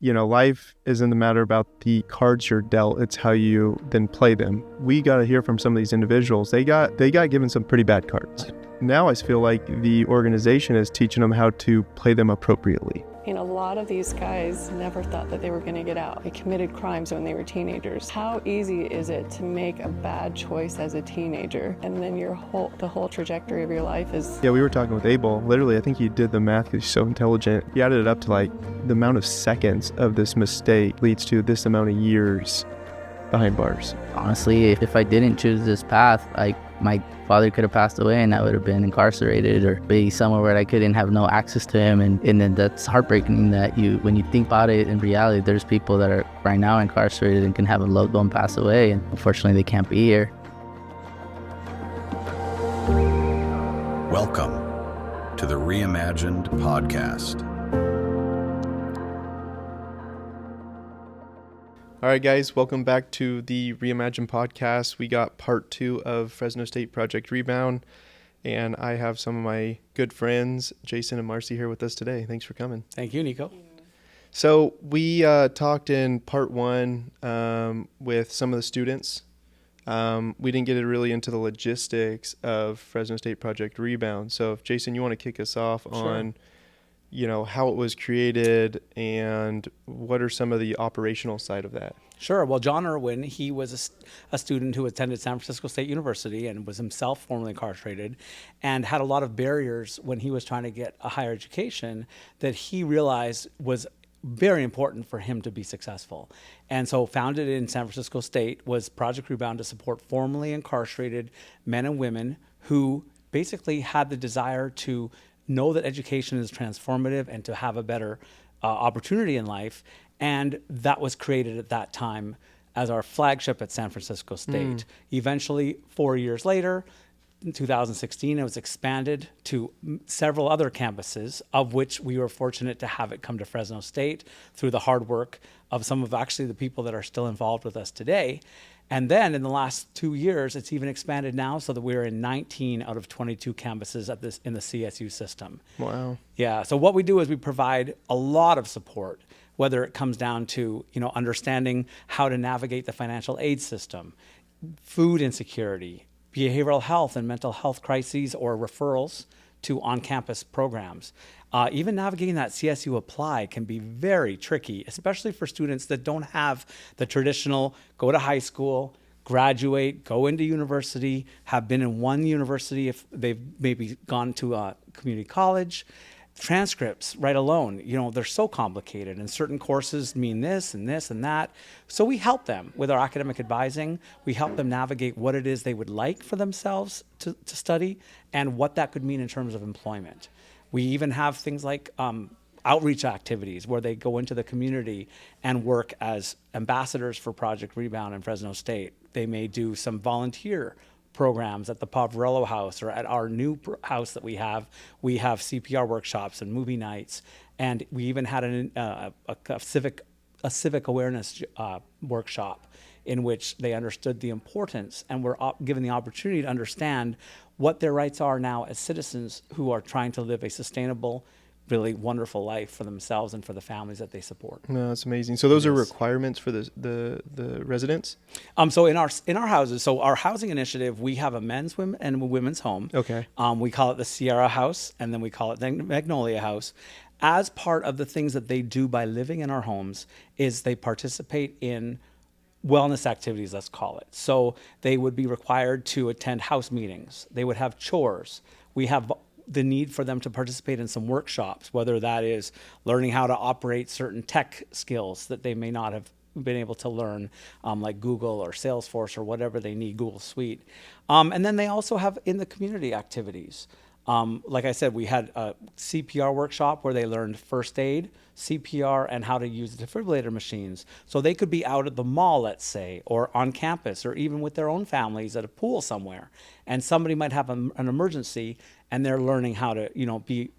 life isn't a matter about the cards you're dealt. It's how you then play them. We got to hear from some of these individuals. They got given some pretty bad cards. Now I feel like the organization is teaching them how to play them appropriately. A lot of these guys never thought that they were going to get out. They committed crimes when they were teenagers. How easy is it to make a bad choice as a teenager, and then the whole trajectory of your life is... Yeah, we were talking with Abel. Literally, I think he did the math. He's so intelligent. He added it up to like the amount of seconds of this mistake leads to this amount of years behind bars. Honestly, if I didn't choose this path, my father could have passed away and I would have been incarcerated or be somewhere where I couldn't have no access to him. And then that's heartbreaking that when you think about it in reality, there's people that are right now incarcerated and can have a loved one pass away. And unfortunately, they can't be here. Welcome to the REimagined Podcast. All right, guys, welcome back to the REimagined Podcast. We got part 2 of Fresno State Project Rebound, and I have some of my good friends, Jason and Marci, here with us today. Thanks for coming. Thank you, Nico. So we talked in part 1 with some of the students. We didn't get really into the logistics of Fresno State Project Rebound. So if Jason, you want to kick us off on how it was created and what are some of the operational side of that? Sure. Well, John Irwin, he was a student who attended San Francisco State University and was himself formerly incarcerated and had a lot of barriers when he was trying to get a higher education that he realized was very important for him to be successful. And so founded in San Francisco State was Project Rebound to support formerly incarcerated men and women who basically had the desire to know that education is transformative and to have a better opportunity in life. And that was created at that time as our flagship at San Francisco State. Eventually, 4 years later, in 2016, it was expanded to several other campuses, of which we were fortunate to have it come to Fresno State through the hard work of some of actually the people that are still involved with us today. And then in the last 2 years, it's even expanded now so that we're in 19 out of 22 campuses in the CSU system. Wow. Yeah. So what we do is we provide a lot of support, whether it comes down to, understanding how to navigate the financial aid system, food insecurity, behavioral health and mental health crises or referrals to on-campus programs. Even navigating that CSU Apply can be very tricky, especially for students that don't have the traditional go to high school, graduate, go into university, have been in one university if they've maybe gone to a community college. Transcripts, right alone, they're so complicated and certain courses mean this and this and that. So we help them with our academic advising. We help them navigate what it is they would like for themselves to study and what that could mean in terms of employment. We even have things like outreach activities where they go into the community and work as ambassadors for Project Rebound in Fresno State. They may do some volunteer programs at the Poverello House or at our new house that we have CPR workshops and movie nights. And we even had a civic awareness workshop in which they understood the importance and were given the opportunity to understand what their rights are now as citizens who are trying to live a sustainable, really wonderful life for themselves and for the families that they support. No, that's amazing. So those are requirements for the residents? So in our houses, so our housing initiative, we have a men's and a women's home. Okay. We call it the Sierra House, and then we call it the Magnolia House. As part of the things that they do by living in our homes is they participate in wellness activities, let's call it. So they would be required to attend house meetings. They would have chores. We have the need for them to participate in some workshops, whether that is learning how to operate certain tech skills that they may not have been able to learn, like Google or Salesforce or whatever they need, Google Suite. And then they also have in the community activities. Like I said, we had a CPR workshop where they learned first aid, CPR, and how to use defibrillator machines. So they could be out at the mall, let's say, or on campus, or even with their own families at a pool somewhere. And somebody might have an emergency, and they're learning how to,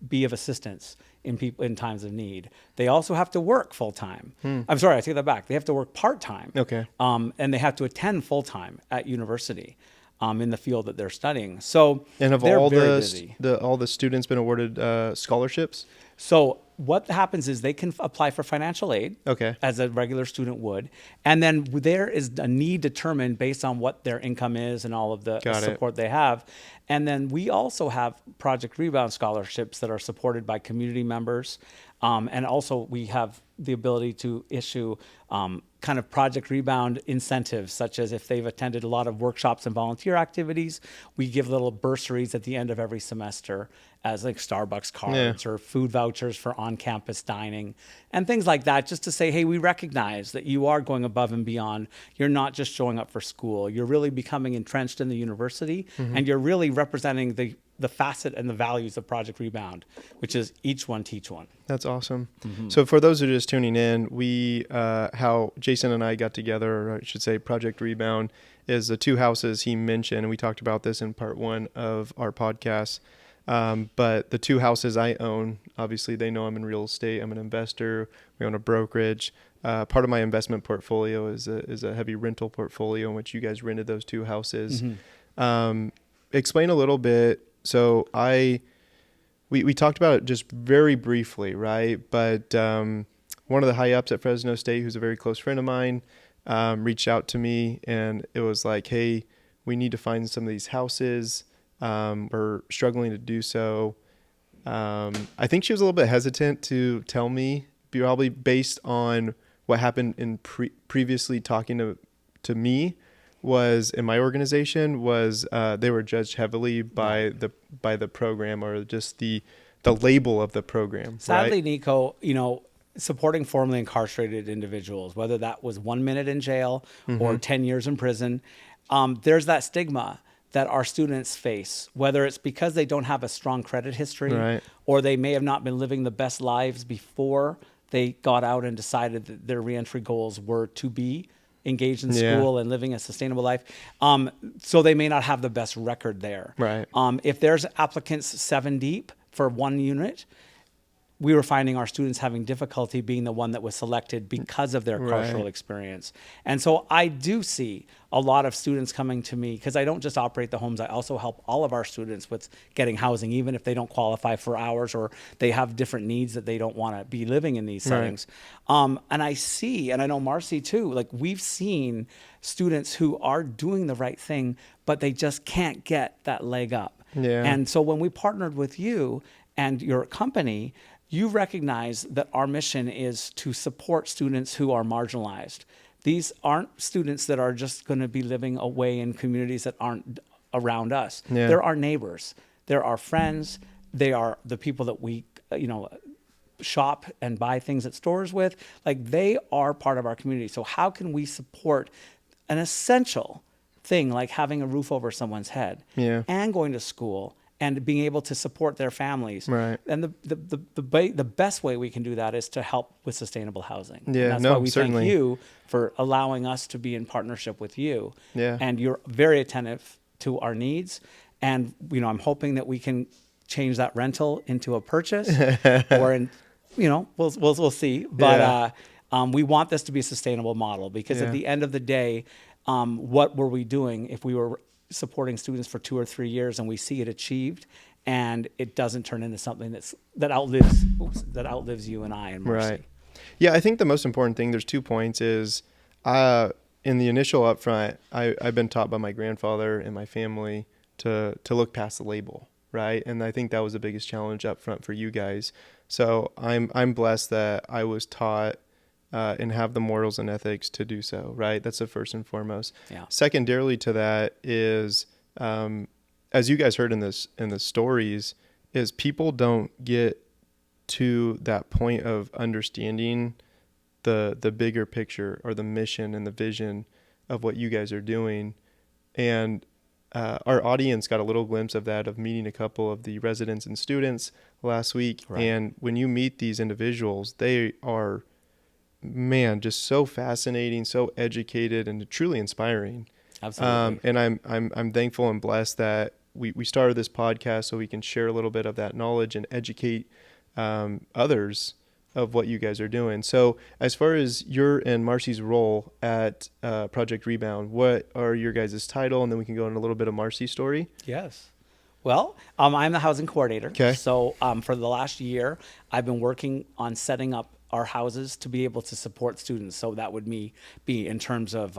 be of assistance in times of need. They also have to work full time. I'm sorry, I take that back. They have to work part time. Okay. And they have to attend full time at university. In the field that they're studying. So and have they're all very busy. all the students been awarded scholarships? So what happens is they can apply for financial aid Okay. as a regular student would. And then there is a need determined based on what their income is and all of the Got it. support they have. And then we also have Project Rebound scholarships that are supported by community members. And also we have the ability to issue kind of Project Rebound incentives, such as if they've attended a lot of workshops and volunteer activities, we give little bursaries at the end of every semester as like Starbucks cards or food vouchers for on-campus dining and things like that, just to say, hey, we recognize that you are going above and beyond. You're not just showing up for school. You're really becoming entrenched in the university, and you're really representing the facet and the values of Project Rebound, which is each one teach one. That's awesome. So for those who are just tuning in, we how Jason and I got together, or I should say Project Rebound, is the 2 houses he mentioned, and we talked about this in part 1 of our podcast. But the 2 houses I own, obviously they know I'm in real estate. I'm an investor. We own a brokerage. Part of my investment portfolio is a heavy rental portfolio in which you guys rented those 2 houses. Explain a little bit. So we talked about it just very briefly, right? But one of the high ups at Fresno State, who's a very close friend of mine, reached out to me, and it was like, hey, we need to find some of these houses. We're struggling to do so. I think she was a little bit hesitant to tell me, probably based on what happened in previously talking to me. Was in my organization was they were judged heavily by the program, or just the label of the program. Sadly, right? Nico, supporting formerly incarcerated individuals, whether that was 1 minute in jail or 10 years in prison, there's that stigma that our students face, whether it's because they don't have a strong credit history, Right. or they may have not been living the best lives before they got out and decided that their reentry goals were to be engaged in school and living a sustainable life. So they may not have the best record there. Right. If there's applicants 7 deep for 1 unit, we were finding our students having difficulty being the one that was selected because of their carceral experience. And so I do see a lot of students coming to me, because I don't just operate the homes, I also help all of our students with getting housing, even if they don't qualify for ours or they have different needs that they don't want to be living in these settings. And I see, and I know Marci too, like we've seen students who are doing the right thing, but they just can't get that leg up. Yeah. And so when we partnered with you and your company, you recognize that our mission is to support students who are marginalized. These aren't students that are just going to be living away in communities that aren't around us. Yeah. They're our neighbors. They're our friends. They are the people that we, shop and buy things at stores with. Like, they are part of our community. So how can we support an essential thing like having a roof over someone's head and going to school and being able to support their families? Right. And the best way we can do that is to help with sustainable housing. Yeah, And that's no, why we certainly. thank you for allowing us to be in partnership with you. Yeah. And you're very attentive to our needs. And, I'm hoping that we can change that rental into a purchase or we'll see. But we want this to be a sustainable model, because at the end of the day, what were we doing if we were supporting students for 2 or 3 years and we see it achieved and it doesn't turn into something that outlives you and I and Marci? Right. Yeah, I think the most important thing, there's 2 points, is in the initial upfront, I've been taught by my grandfather and my family to look past the label, right? And I think that was the biggest challenge up front for you guys. So I'm blessed that I was taught and have the morals and ethics to do so, right? That's the first and foremost. Yeah. Secondarily to that is, as you guys heard in the stories, is people don't get to that point of understanding the bigger picture or the mission and the vision of what you guys are doing. And our audience got a little glimpse of that, of meeting a couple of the residents and students last week. Right. And when you meet these individuals, they are, man, just so fascinating, so educated, and truly inspiring. Absolutely. And I'm thankful and blessed that we started this podcast so we can share a little bit of that knowledge and educate others of what you guys are doing. So as far as your and Marci's role at Project Rebound, what are your guys' title? And then we can go into a little bit of Marci's story. Yes. Well, I'm the housing coordinator. Okay. So for the last year, I've been working on setting up our houses to be able to support students. So that would be in terms of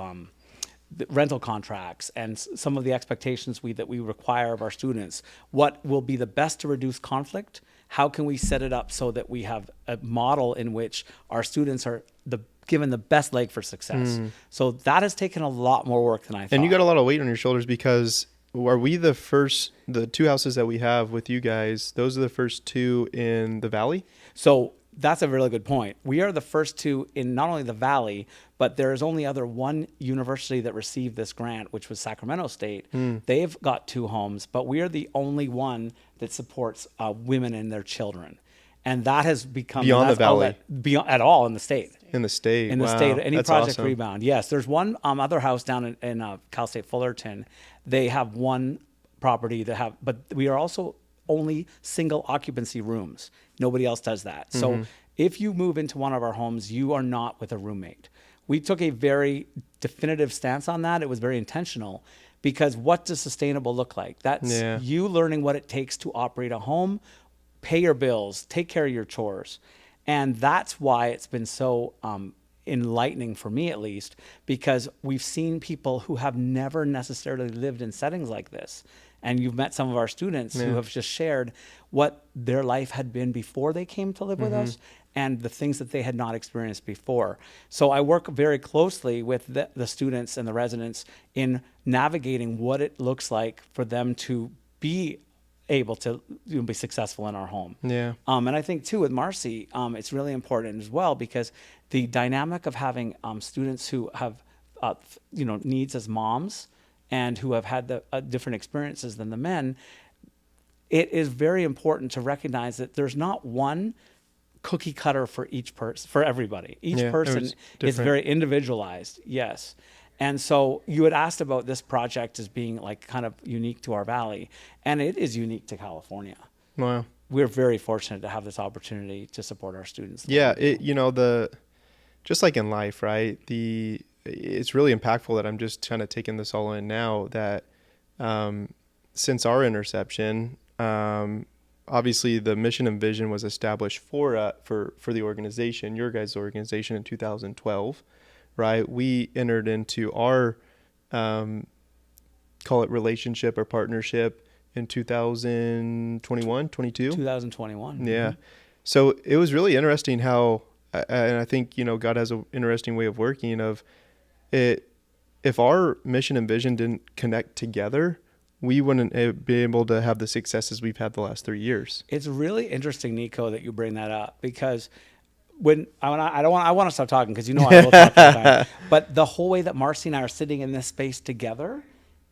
the rental contracts and some of the expectations that we require of our students. What will be the best to reduce conflict? How can we set it up so that we have a model in which our students are given the best leg for success? So that has taken a lot more work than I thought. And you got a lot of weight on your shoulders because are we the two houses that we have with you guys, those are the first two in the Valley? So that's a really good point. We are the first two in not only the Valley, but there is only one university that received this grant, which was Sacramento State. They've got 2 homes, but we are the only one that supports women and their children. And that has become beyond the Valley, beyond at all in the state. In the state, in the wow. state, any That's Project awesome. Rebound. Yes, there's one other house down in Cal State Fullerton. They have one property but we are also only single occupancy rooms. Nobody else does that. So if you move into one of our homes, you are not with a roommate. We took a very definitive stance on that. It was very intentional because what does sustainable look like? That's you learning what it takes to operate a home, pay your bills, take care of your chores. And that's why it's been so enlightening for me, at least, because we've seen people who have never necessarily lived in settings like this. And you've met some of our students who have just shared what their life had been before they came to live with us and the things that they had not experienced before. So I work very closely with the students and the residents in navigating what it looks like for them to be able to be successful in our home. Yeah. And I think too with Marci, it's really important as well because the dynamic of having students who have needs as moms and who have had the different experiences than the men, it is very important to recognize that there's not one cookie cutter for each person, for everybody. Each person is very individualized. Yes. And so you had asked about this project as being like kind of unique to our Valley, and it is unique to California. Wow. We're very fortunate to have this opportunity to support our students. Yeah. Just like in life, right? It's really impactful that I'm just kind of taking this all in now that since our interception, obviously the mission and vision was established for the organization, your guys' organization, in 2012, right? We entered into our call it relationship or partnership in 2021, 22? 2021. Yeah. So it was really interesting how, and I think, God has an interesting way of working of it. If our mission and vision didn't connect together, we wouldn't be able to have the successes we've had the last 3 years. It's really interesting, Nico, that you bring that up because I want to stop talking because I will talk all the time. But the whole way that Marci and I are sitting in this space together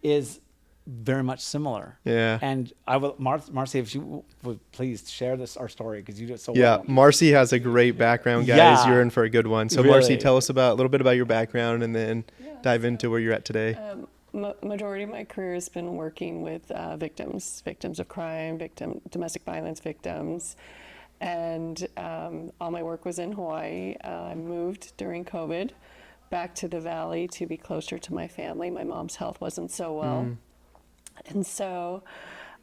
is very much similar. Yeah. And Marci, if you would please share our story because you do it so well. Yeah, Marci has a great background, guys. Yeah. You're in for a good one. So really. Marci, tell us a little bit about your background and then dive into where you're at today. Majority of my career has been working with victims of crime, domestic violence victims. And all my work was in Hawaii. I moved during COVID back to the Valley to be closer to my family. My mom's health wasn't so well. And so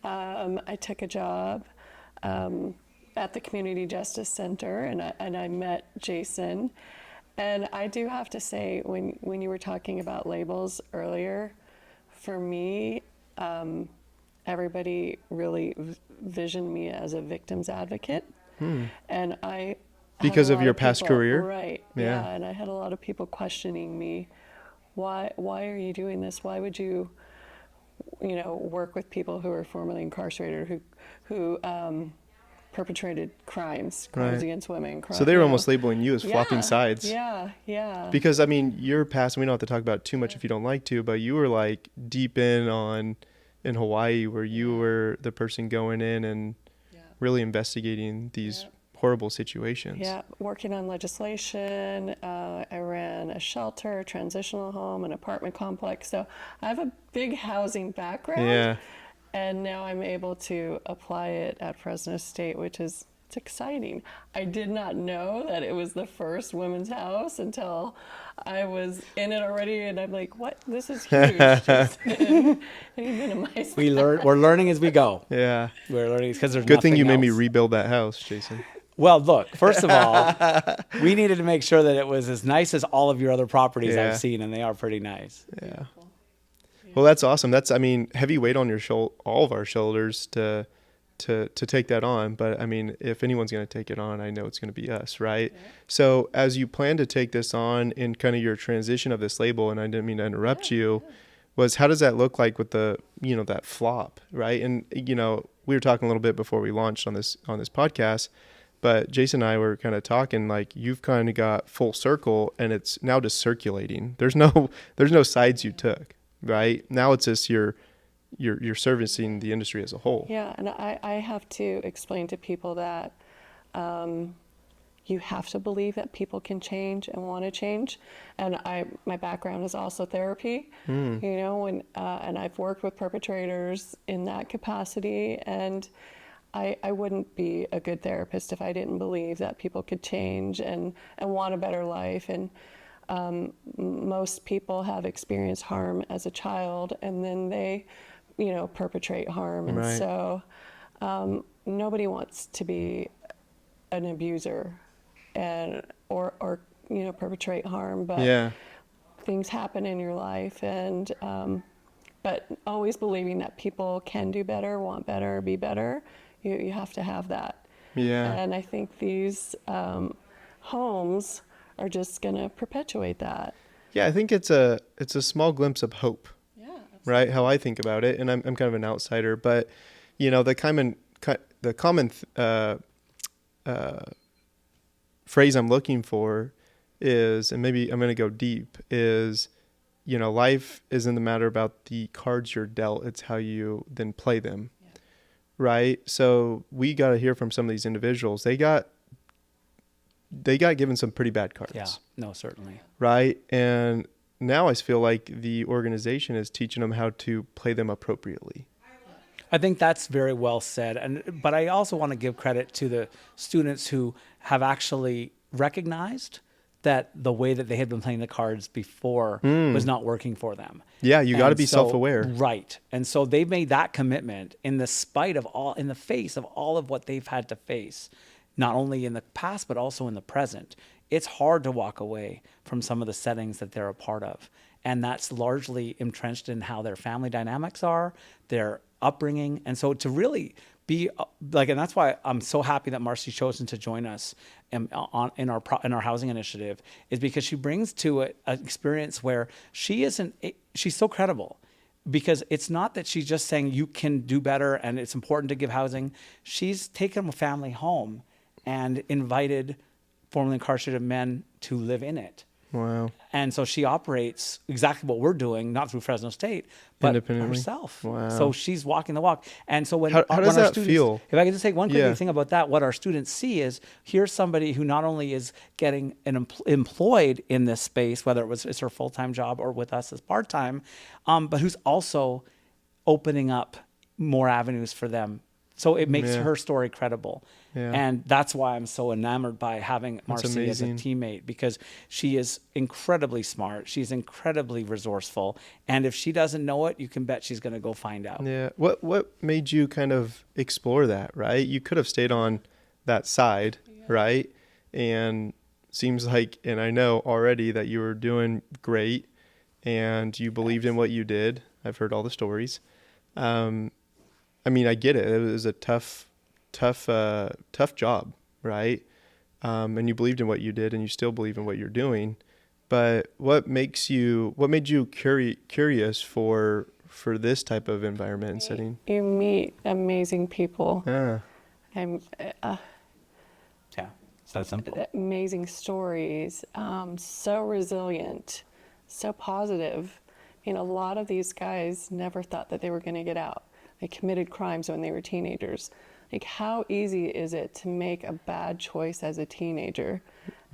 I took a job at the Community Justice Center, and I met Jason. And I do have to say, when you were talking about labels earlier, for me, everybody really visioned me as a victim's advocate. And I because of your past career, right? Yeah, and I had a lot of people questioning me, why are you doing this? Why would you work with people who are formerly incarcerated, who perpetrated crimes against women? So they were almost labeling you as flopping sides. Yeah. Because your past, we don't have to talk about it too much if you don't like to, but you were like deep in Hawaii, where you were the person going in and really investigating these horrible situations. Yeah, working on legislation. I ran a shelter, a transitional home, an apartment complex. So I have a big housing background. Yeah. And now I'm able to apply it at Fresno State, which is it's exciting. I did not know that it was the first women's house until I was in it already, and I'm like, what? This is huge. Just, and you've been in my spot. We're learning as we go. Yeah. We're learning because there's Good thing nothing you made me else. rebuild that house, Jason. Well, look, first of all, we needed to make sure that it was as nice as all of your other properties Yeah. I've seen, and they are pretty nice. Yeah. Well, that's awesome. That's, I mean, heavy weight on your all of our shoulders to take that on. But I mean, if anyone's going to take it on, I know it's going to be us, right? Yeah. So as you plan to take this on in kind of your transition of this label, and I didn't mean to interrupt you, was how does that look like with the, that flop, right? And, we were talking a little bit before we launched on this podcast, but Jason and I were kind of talking like you've kind of got full circle and it's now just circulating. There's no sides you took, right? Now it's just you're servicing the industry as a whole. Yeah, and I have to explain to people that you have to believe that people can change and want to change. And my background is also therapy, and I've worked with perpetrators in that capacity. And I wouldn't be a good therapist if I didn't believe that people could change and want a better life. And most people have experienced harm as a child, and then they, perpetrate harm. And right. So nobody wants to be an abuser or perpetrate harm. But things happen in your life, and but always believing that people can do better, want better, be better. You have to have that. Yeah. And I think these homes are just going to perpetuate that. Yeah, I think it's a small glimpse of hope. Yeah. Absolutely. Right? How I think about it, and I'm kind of an outsider, but the common phrase I'm looking for is, and maybe I'm going to go deep, is life isn't the matter about the cards you're dealt, it's how you then play them. Right? So we got to hear from some of these individuals. They got given some pretty bad cards. Yeah, no, certainly. Right? And now I feel like the organization is teaching them how to play them appropriately. I think that's very well said. But I also want to give credit to the students who have actually recognized that the way that they had been playing the cards before was not working for them. Yeah, you got to be self-aware. Right. And so they've made that commitment in the face of all of what they've had to face, not only in the past, but also in the present. It's hard to walk away from some of the settings that they're a part of. And that's largely entrenched in how their family dynamics are, their upbringing. And so to really be like, and that's why I'm so happy that Marci's chosen to join us in our housing initiative, is because she brings to it an experience where she's so credible, because it's not that she's just saying you can do better and it's important to give housing. She's taken a family home and invited formerly incarcerated men to live in it. Wow. And so she operates exactly what we're doing, not through Fresno State, but herself. Wow. So she's walking the walk. And so how does that feel? If I could just say one quick thing about that, what our students see is here's somebody who not only is getting employed in this space, whether it's her full-time job or with us as part-time, but who's also opening up more avenues for them. So it makes her story credible. Yeah. And that's why I'm so enamored by having Marci as a teammate, because she is incredibly smart. She's incredibly resourceful. And if she doesn't know it, you can bet she's going to go find out. Yeah. What made you kind of explore that, right? You could have stayed on that side, right? And seems like, and I know already that you were doing great and you believed in what you did. I've heard all the stories. I mean, I get it. It was a tough job, right? And you believed in what you did, and you still believe in what you're doing. But what made you curious for this type of environment and setting? You meet amazing people. Yeah. It's that simple. Amazing stories. So resilient, so positive. A lot of these guys never thought that they were going to get out. They committed crimes when they were teenagers. Like, how easy is it to make a bad choice as a teenager?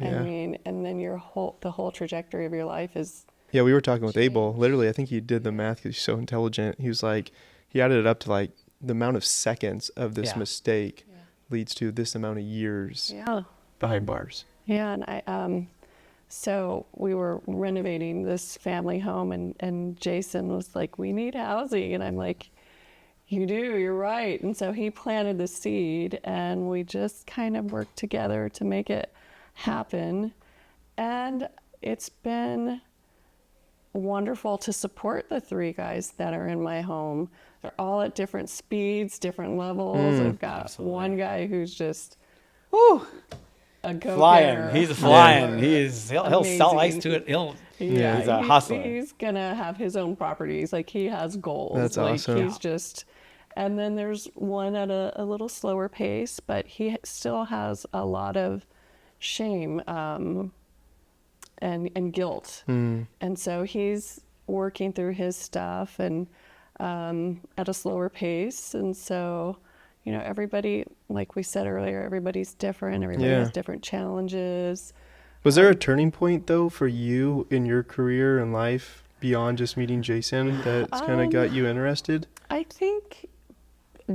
Yeah. I mean, and then the whole trajectory of your life is... Yeah, we were talking with Abel. Literally, I think he did the math because he's so intelligent. He was like, he added it up to like the amount of seconds of this mistake leads to this amount of years behind bars. Yeah, and I so we were renovating this family home, and Jason was like, "We need housing," and I'm like, "You do, you're right." And so he planted the seed, and we just kind of worked together to make it happen. And it's been wonderful to support the 3 guys that are in my home. They're all at different speeds, different levels. I've got one guy who's just a go-getter. Flying. He's flying. He'll sell ice to it. He's a hustler. He's gonna have his own properties. Like, he has goals. That's like, awesome. He's just, and then there's one at a little slower pace, but he still has a lot of shame and guilt. And so he's working through his stuff and at a slower pace. And so, everybody, like we said earlier, everybody's different. Everybody has different challenges. Was there a turning point, though, for you in your career and life beyond just meeting Jason that's kind of got you interested? I think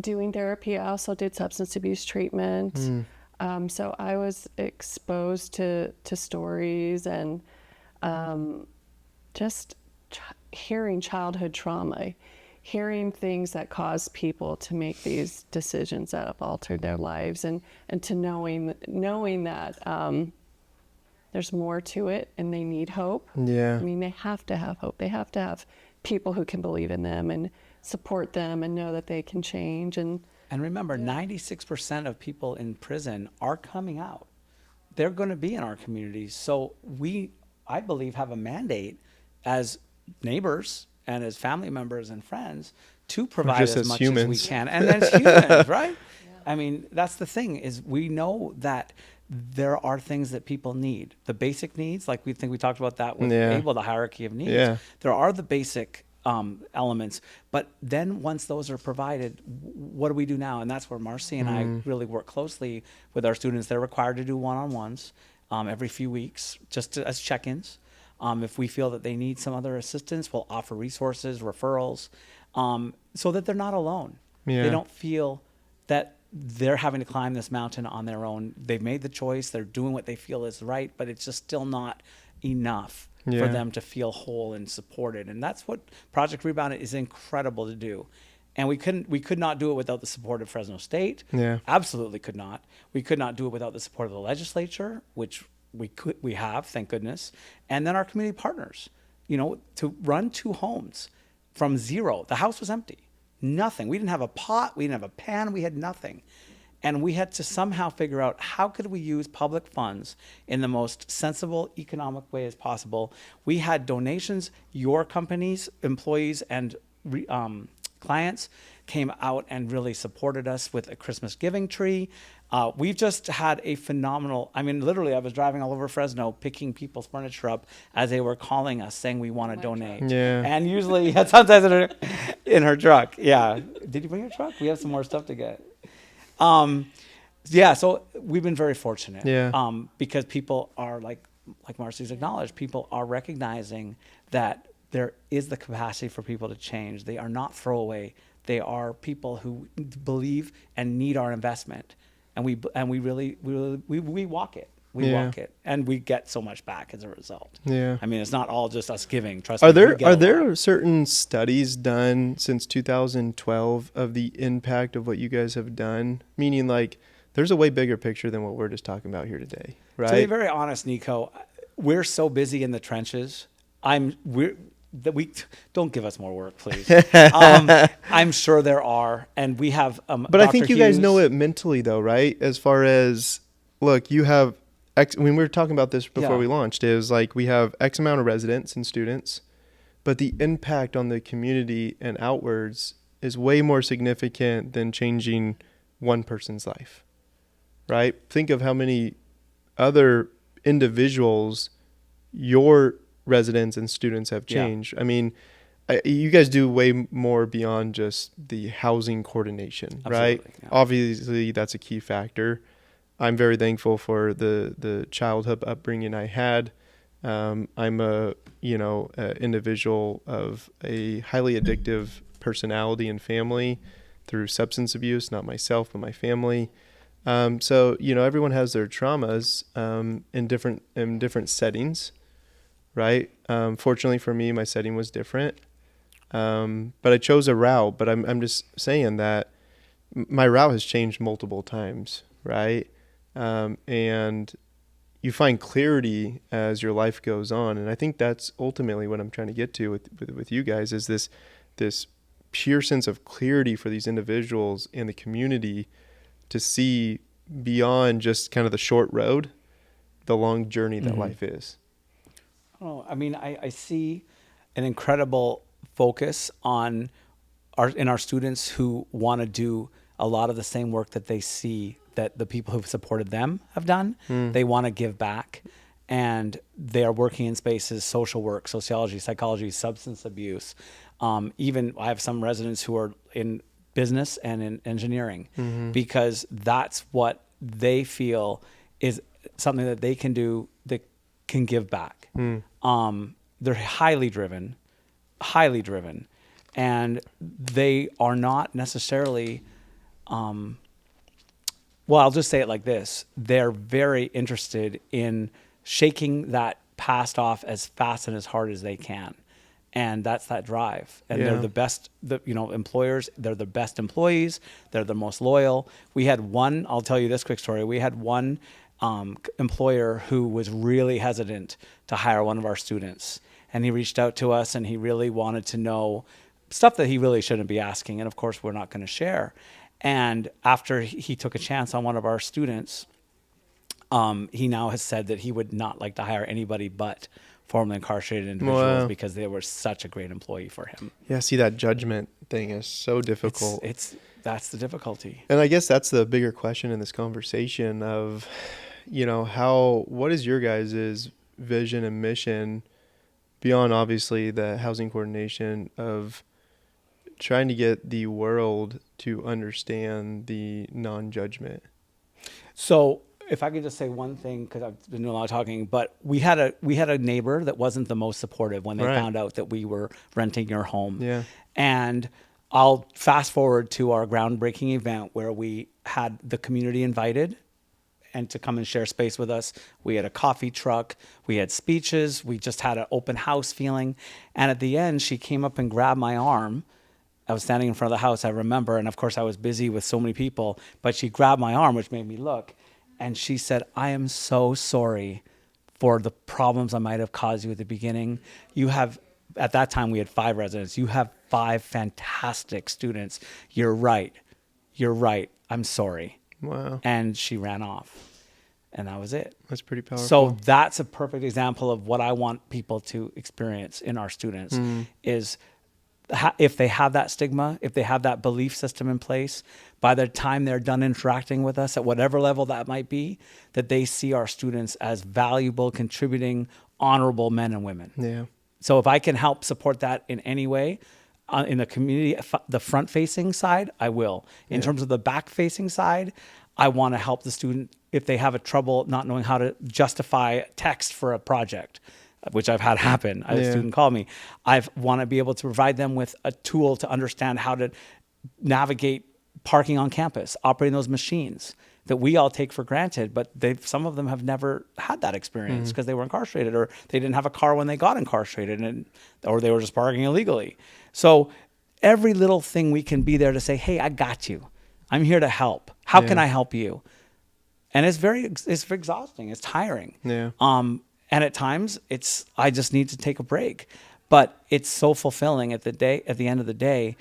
doing therapy, I also did substance abuse treatment. So I was exposed to stories and just hearing childhood trauma, hearing things that cause people to make these decisions that have altered their lives, and to knowing that there's more to it and they need hope. Yeah. I mean, they have to have hope. They have to have people who can believe in them and support them and know that they can change. And remember, 96% of people in prison are coming out. They're going to be in our communities. So we, I believe, have a mandate as neighbors and as family members and friends to provide as much as we can. And as humans, right? I mean, that's the thing, is we know that there are things that people need. The basic needs, like we talked about that with Abel, the hierarchy of needs. Yeah. There are the basic elements, but then once those are provided, what do we do now? And that's where Marci and I really work closely with our students. They're required to do one-on-ones every few weeks, just as check-ins. If we feel that they need some other assistance, we'll offer resources, referrals, so that they're not alone. Yeah. They don't feel that they're having to climb this mountain on their own. They've made the choice. They're doing what they feel is right, but it's just still not enough for them to feel whole and supported. And that's what Project Rebound is incredible to do. And we could not do it without the support of Fresno State. Yeah. Absolutely could not. We could not do it without the support of the legislature, which we have, thank goodness. And then our community partners, to run 2 homes from zero. The house was empty. Nothing. We didn't have a pot. We didn't have a pan. We had nothing. And we had to somehow figure out, how could we use public funds in the most sensible, economic way as possible. We had donations. Your companies, employees, and clients came out and really supported us with a Christmas giving tree. We've just had a phenomenal, literally, I was driving all over Fresno picking people's furniture up as they were calling us saying we want to donate. Yeah. And usually, sometimes in her truck. Yeah. Did you bring your truck? We have some more stuff to get. So we've been very fortunate. Yeah. Because people are, like Marci's acknowledged, people are recognizing that there is the capacity for people to change. They are not throwaway. They are people who believe and need our investment. And we really walk it. We walk it, and we get so much back as a result. Yeah. It's not all just us giving. Trust me. Are there certain studies done since 2012 of the impact of what you guys have done? Meaning, like, there's a way bigger picture than what we're just talking about here today, right? To be very honest, Nico, we're so busy in the trenches. We don't give us more work, please. I'm sure there are, and we have. But Dr. I think you guys know it mentally, though, right? As far as, look, you have when we were talking about this before we launched, is like we have X amount of residents and students, but the impact on the community and outwards is way more significant than changing one person's life, right? Think of how many other individuals your residents and students have changed. You guys do way more beyond just the housing coordination, right? Yeah. Obviously, that's a key factor. I'm very thankful for the childhood upbringing I had. I'm a individual of a highly addictive personality and family through substance abuse, not myself, but my family. So, everyone has their traumas in different settings, right? Fortunately for me, my setting was different. But I chose a route, but I'm just saying that my route has changed multiple times, right? And you find clarity as your life goes on. And I think that's ultimately what I'm trying to get to with you guys, is this pure sense of clarity for these individuals in the community to see beyond just kind of the short road, the long journey that life is. Oh, I mean, I see an incredible focus on our students who want to do a lot of the same work that they see that the people who've supported them have done. They want to give back, and they are working in spaces, social work, sociology, psychology, substance abuse. Even I have some residents who are in business and in engineering, because that's what they feel is something that they can do that can give back. They're highly driven, and they are not necessarily, well, I'll just say it like this. They're very interested in shaking that past off as fast and as hard as they can. And that's that drive. And they're the best, employers. They're the best employees. They're the most loyal. We had one, I'll tell you this quick story. We had one employer who was really hesitant to hire one of our students. And he reached out to us, and he really wanted to know stuff that he really shouldn't be asking. And of course, we're not going to share. And after he took a chance on one of our students, he now has said that he would not like to hire anybody but formerly incarcerated individuals because they were such a great employee for him. Yeah, see, that judgment thing is so difficult. That's the difficulty. And I guess that's the bigger question in this conversation of, what is your guys' vision and mission beyond obviously the housing coordination of trying to get the world to understand the non-judgment? So if I could just say one thing, because I've been doing a lot of talking, but we had a neighbor that wasn't the most supportive when they found out that we were renting your home. Yeah. And I'll fast forward to our groundbreaking event where we had the community invited and to come and share space with us. We had a coffee truck, we had speeches, we just had an open house feeling. And at the end, she came up and grabbed my arm. I was standing in front of the house, I remember, and of course I was busy with so many people, but she grabbed my arm, which made me look. And she said, I am so sorry for the problems I might have caused you at the beginning. You have, at that time we had 5 residents. You have 5 fantastic students. You're right. I'm sorry. Wow. And she ran off. And that was it. That's pretty powerful. So that's a perfect example of what I want people to experience in our students is if they have that stigma, if they have that belief system in place, by the time they're done interacting with us at whatever level that might be, that they see our students as valuable, contributing, honorable men and women. Yeah. So if I can help support that in any way, in the community, the front-facing side, I will. In terms of the back-facing side, I want to help the student if they have a trouble not knowing how to justify text for a project, which I've had happen. I had a student call me. I want to be able to provide them with a tool to understand how to navigate parking on campus, operating those machines that we all take for granted, but some of them have never had that experience because they were incarcerated, or they didn't have a car when they got incarcerated, or they were just parking illegally. So every little thing we can be there to say, hey, I got you. I'm here to help. How can I help you? And it's exhausting. It's tiring. Yeah. And at times I just need to take a break, but it's so fulfilling at the end of the day.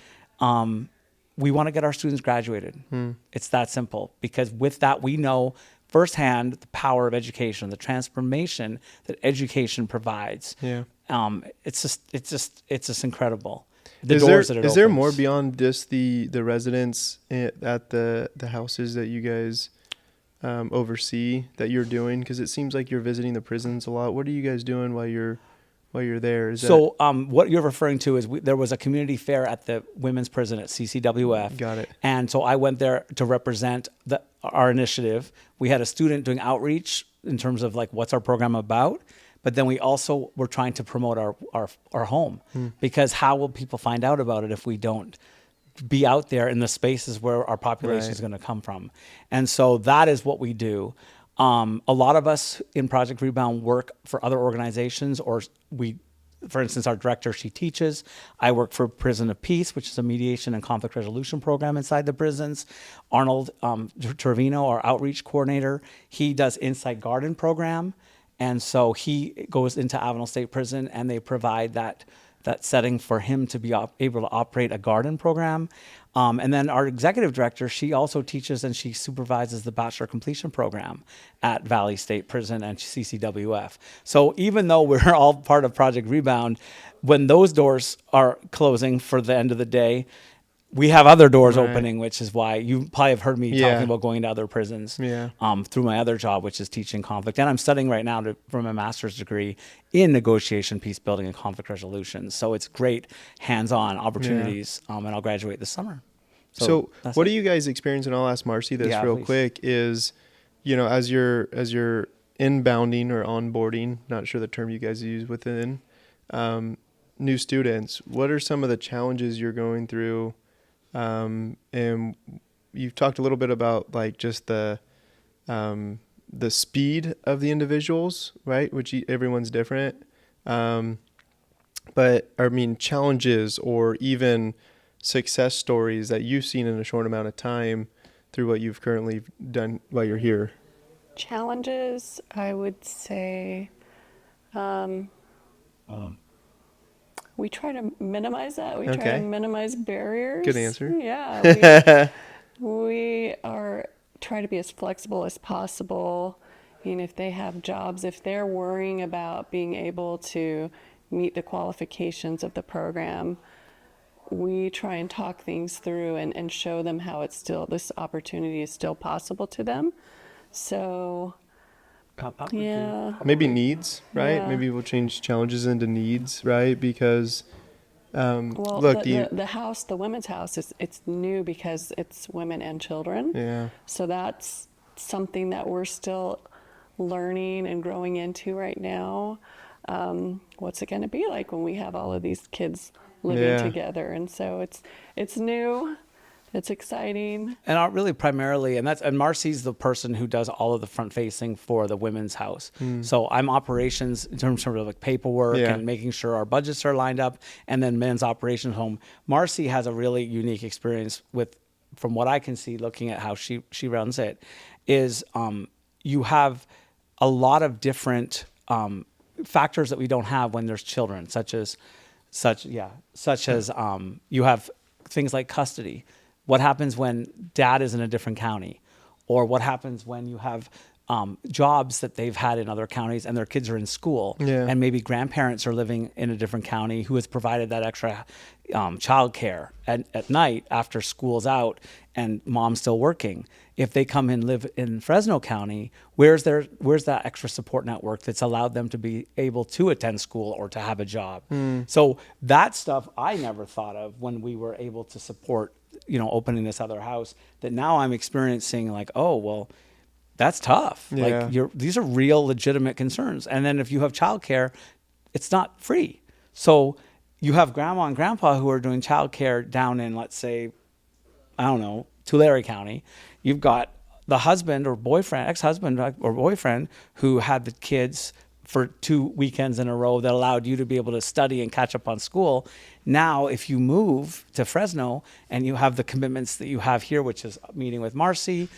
We want to get our students graduated. It's that simple, because with that, we know firsthand the power of education, the transformation that education provides. Yeah. It's just incredible. Is there more beyond just the residents at the houses that you guys oversee that you're doing? Because it seems like you're visiting the prisons a lot. What are you guys doing while you're there? What you're referring to is there was a community fair at the women's prison at CCWF. Got it. And so I went there to represent our initiative. We had a student doing outreach in terms of like, what's our program about? But then we also were trying to promote our home, because how will people find out about it if we don't be out there in the spaces where our population is Right. going to come from. And so that is what we do. A lot of us in Project Rebound work for other organizations, or for instance, our director, she teaches. I work for Prison of Peace, which is a mediation and conflict resolution program inside the prisons. Arnold Trevino, our outreach coordinator, he does Inside Garden program. And so he goes into Avenel State Prison, and they provide that setting for him to be able to operate a garden program. And then our executive director, she also teaches and she supervises the bachelor completion program at Valley State Prison and CCWF. So even though we're all part of Project Rebound, when those doors are closing for the end of the day, we have other doors Right. opening, which is why you probably have heard me Yeah. talking about going to other prisons Yeah. through my other job, which is teaching conflict. And I'm studying right now for my master's degree in negotiation, peace building, and conflict resolution. So it's great hands-on opportunities, and I'll graduate this summer. So that's what it. are you guys experiencing? I'll ask Marci this Yeah, real please. quick. Is, as you're inbounding or onboarding, not sure the term you guys use within, new students, what are some of the challenges you're going through? And you've talked a little bit about like just the speed of the individuals, right? Which everyone's different. But I mean, challenges or even success stories that you've seen in a short amount of time through what you've currently done while you're here. Challenges, I would say, we try to minimize that. We try Okay. to minimize barriers. Good answer. Yeah. We try to be as flexible as possible. If they have jobs, if they're worrying about being able to meet the qualifications of the program, we try and talk things through and show them how this opportunity is still possible to them. So, yeah. Maybe needs, right? Yeah. Maybe we'll change challenges into needs, right? Because Well, look, the house, the women's house, it's new because it's women and children. yeah, So that's something that we're still learning and growing into right now. What's it going to be like when we have all of these kids living Yeah. together? And so it's new, it's exciting. And really primarily, and Marci's the person who does all of the front facing for the women's house. So I'm operations in terms of like paperwork Yeah. and making sure our budgets are lined up, and then men's operations home. Marci has a really unique experience from what I can see, looking at how she runs it, is you have a lot of different factors that we don't have when there's children, such as you have things like custody. What happens when dad is in a different county? Or what happens when you have jobs that they've had in other counties and their kids are in school, Yeah. and maybe grandparents are living in a different county who has provided that extra childcare at night after school's out and mom's still working. If they come and live in Fresno County, where's that extra support network that's allowed them to be able to attend school or to have a job? So that stuff I never thought of when we were able to support, opening this other house, that now I'm experiencing like, oh, well, that's tough. Yeah. Like these are real legitimate concerns. And then if you have childcare, it's not free. So you have grandma and grandpa who are doing childcare down in, let's say, I don't know, Tulare County. You've got the husband or boyfriend, ex-husband or boyfriend who had the kids for 2 weekends in a row that allowed you to be able to study and catch up on school. Now, if you move to Fresno and you have the commitments that you have here, which is meeting with Marci,